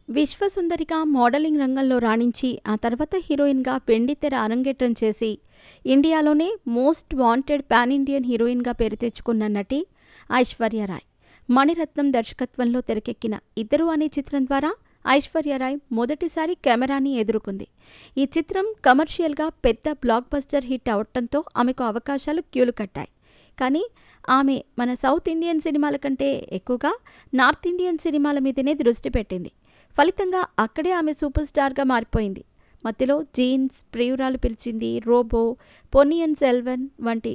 విశ్వసుందరిగా modelling రంగంలో రాణించి ఆ తర్వాత హీరోయిన్గా వెండితెర అరంగేట్రం చేసి ఇండియాలోనే మోస్ట్ వాంటెడ్ పాన్ ఇండియన్ హీరోయిన్గా పేరు తెచ్చుకున్న నటి ఐశ్వర్యరాయ్. మణిరత్నం దర్శకత్వంలో తెరకెక్కిన ఇద్దరు అనే చిత్రం ద్వారా ఐశ్వర్యరాయ్ మొదటిసారి కెమెరాని ఎదుర్కొంది. ఈ చిత్రం కమర్షియల్గా పెద్ద బ్లాక్ బస్టర్ హిట్ అవటంతో ఆమెకు అవకాశాలు క్యూలు కట్టాయి. కానీ ఆమె మన సౌత్ ఇండియన్ సినిమాల కంటే ఎక్కువగా నార్త్ ఇండియన్ సినిమాల మీదనే దృష్టి పెట్టింది. ఫలితంగా అక్కడే ఆమె సూపర్ స్టార్గా మారిపోయింది. మధ్యలో జీన్స్, ప్రియురాలు పిలిచింది, రోబో, పొన్నియిన్ సెల్వన్ వంటి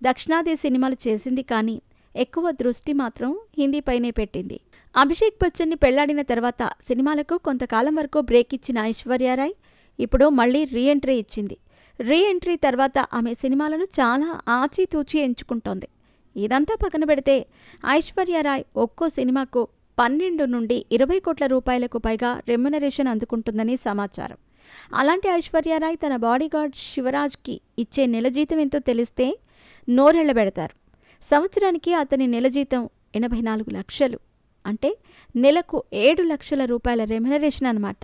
దక్షిణాది సినిమాలు చేసింది. కానీ ఎక్కువ దృష్టి మాత్రం హిందీపైనే పెట్టింది. అభిషేక్ బచ్చన్ని పెళ్లాడిన తర్వాత సినిమాలకు కొంతకాలం వరకు బ్రేక్ ఇచ్చిన ఐశ్వర్యరాయ్ ఇప్పుడు మళ్లీ రీఎంట్రీ ఇచ్చింది. రీఎంట్రీ తర్వాత ఆమె సినిమాలను చాలా ఆచితూచి ఎంచుకుంటోంది. ఇదంతా పక్కన పెడితే ఐశ్వర్యరాయ్ ఒక్కో సినిమాకు 12 నుండి 20 కోట్ల రూపాయలకు పైగా రెమ్యునరేషన్ అందుకుంటుందని సమాచారం. అలాంటి ఐశ్వర్యరాయ్ తన బాడీగార్డ్ శివరాజ్కి ఇచ్చే నెల జీతం ఎంతో తెలిస్తే నోరెళ్లబెడతారు. సంవత్సరానికి అతని నెల జీతం 84 లక్షలు, అంటే నెలకు 7 లక్షల రూపాయల రెమ్యునరేషన్ అన్నమాట.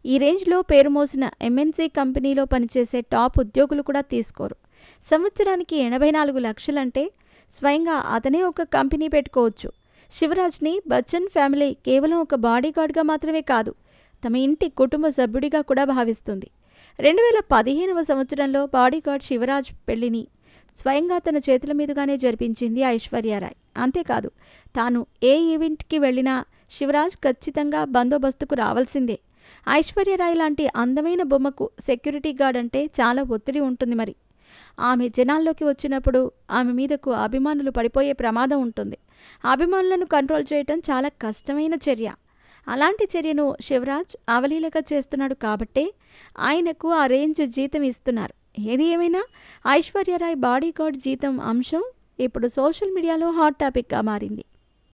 ఈ రేంజ్లో పేరు మోసిన ఎంఎన్సీ కంపెనీలో పనిచేసే టాప్ ఉద్యోగులు కూడా తీసుకోరు. సంవత్సరానికి 84 లక్షలంటే స్వయంగా అతనే ఒక కంపెనీ పెట్టుకోవచ్చు. శివరాజ్ని బచ్చన్ ఫ్యామిలీ కేవలం ఒక బాడీగార్డ్గా మాత్రమే కాదు, తమ ఇంటి కుటుంబ సభ్యుడిగా కూడా భావిస్తుంది. 2015వ సంవత్సరంలో బాడీగార్డ్ శివరాజ్ పెళ్లిని స్వయంగా తన చేతుల మీదుగానే జరిపించింది ఐశ్వర్యరాయ్. అంతేకాదు, తాను ఏ ఈవెంట్కి వెళ్ళినా శివరాజ్ ఖచ్చితంగా బందోబస్తుకు రావాల్సిందే. ఐశ్వర్యరాయ్ లాంటి అందమైన బొమ్మకు సెక్యూరిటీ గార్డ్ అంటే చాలా ఒత్తిడి ఉంటుంది. మరి ఆమె జనాల్లోకి వచ్చినప్పుడు ఆమె మీదకు అభిమానులు పడిపోయే ప్రమాదం ఉంటుంది. అభిమానులను కంట్రోల్ చేయటం చాలా కష్టమైన చర్య. అలాంటి చర్యను శివరాజ్ అవలీలగా చేస్తున్నాడు కాబట్టే ఆయనకు ఆ రేంజ్ జీతం ఇస్తున్నారు. ఏది ఏమైనా ఐశ్వర్యరాయ్ బాడీగార్డ్ జీతం అంశం ఇప్పుడు సోషల్ మీడియాలో హాట్ టాపిక్గా మారింది.